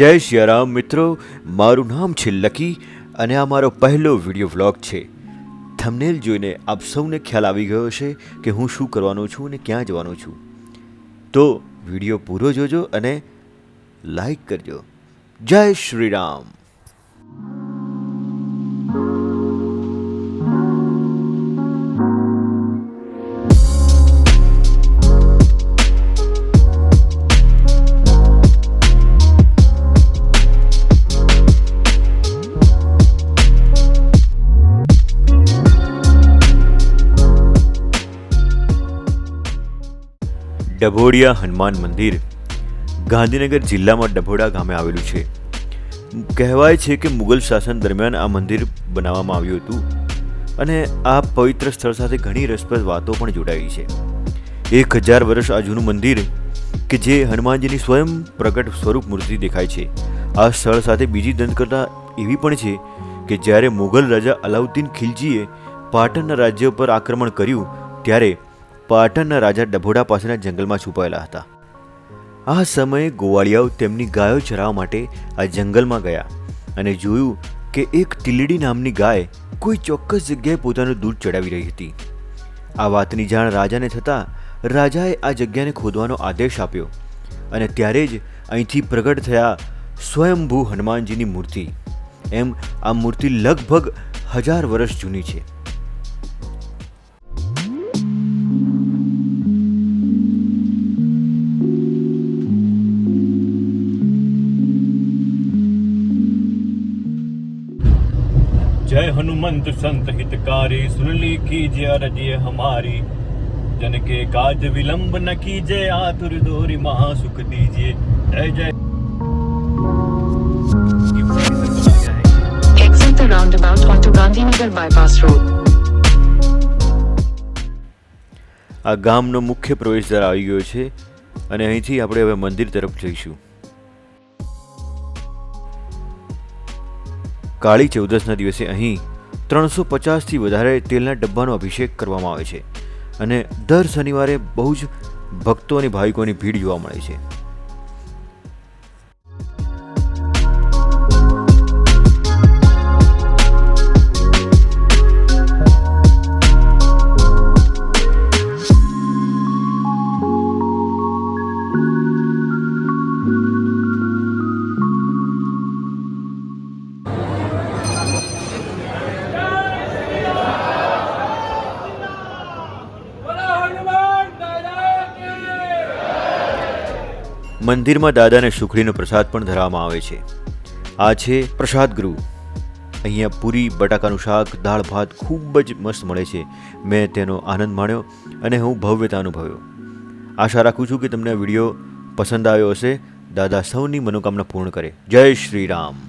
જય સિયારામ મિત્રો, મારું નામ છે લકી અને આ મારો પહેલો વિડીયો વ્લોગ છે. થંબનેલ જોઈને આપ સૌને ખ્યાલ આવી ગયો હશે કે હું શું કરવાનો છું અને ક્યાં જવાનો છું. તો વિડીયો પૂરો જોજો અને લાઈક કરજો. જય શ્રી રામ. ડભોડિયા હનુમાન મંદિર ગાંધીનગર જિલ્લામાં ડભોડા ગામે આવેલું છે. કહેવાય છે કે મુગલ શાસન દરમિયાન આ મંદિર બનાવવામાં આવ્યું હતું અને આ પવિત્ર સ્થળ સાથે ઘણી રસપ્રદ વાતો પણ જોડાઈ છે. 1000 વર્ષ આ જૂનું મંદિર કે જે હનુમાનજીની સ્વયં પ્રગટ સ્વરૂપ મૂર્તિ દેખાય છે. આ સ્થળ સાથે બીજી દંતકથા એવી પણ છે કે જ્યારે મુગલ રાજા અલાઉદ્દીન ખિલજીએ પાટણના રાજ્ય પર આક્રમણ કર્યું ત્યારે પાટણના રાજા ડભોડા પાસેના જંગલમાં છુપાયેલા હતા. આ સમયે ગોવાળિયાઓ તેમની ગાયો ચરાવવા માટે આ જંગલમાં ગયા અને જોયું કે એક ટીલડી નામની ગાય કોઈ ચોક્કસ જગ્યાએ પોતાનું દૂધ ચડાવી રહી હતી. આ વાતની જાણ રાજાને થતાં રાજાએ આ જગ્યાને ખોદવાનો આદેશ આપ્યો અને ત્યારે જ અહીંથી પ્રગટ થયા સ્વયંભૂ હનુમાનજીની મૂર્તિ. એમ આ મૂર્તિ લગભગ 1000 વર્ષ જૂની છે. जय हनुमंत संत हितकारी सुन ली कीजिए अरजिए हमारी जन के काज विलंब न कीजिए आतुर दोरी महा सुख दीजिए जय जय. Exit the roundabout onto Gandhinagar bypass road. આ ગામનો મુખ્ય પ્રવેશદ્વાર આવી ગયો છે અને અહીંથી આપણે હવે મંદિર તરફ જઈશું. કાળી ચૌદસના દિવસે અહીં 350થી વધારે તેલના ડબ્બાનો અભિષેક કરવામાં આવે છે અને દર શનિવારે બહુ જ ભક્તો અને ભાવિકોની ભીડ જોવા મળે છે. મંદિરમાં દાદાને સુખડીનો પ્રસાદ પણ ધરવામાં આવે છે. આ છે પ્રસાદ ગૃહ. અહીંયા પૂરી, બટાકાનું શાક, દાળ ભાત ખૂબ જ મસ્ત મળે છે. મેં તેનો આનંદ માણ્યો અને હું ભવ્યતા અનુભવ્યો. આશા રાખું છું કે તમને આ વિડીયો પસંદ આવ્યો હશે. દાદા સૌની મનોકામના પૂર્ણ કરે. જય શ્રી રામ.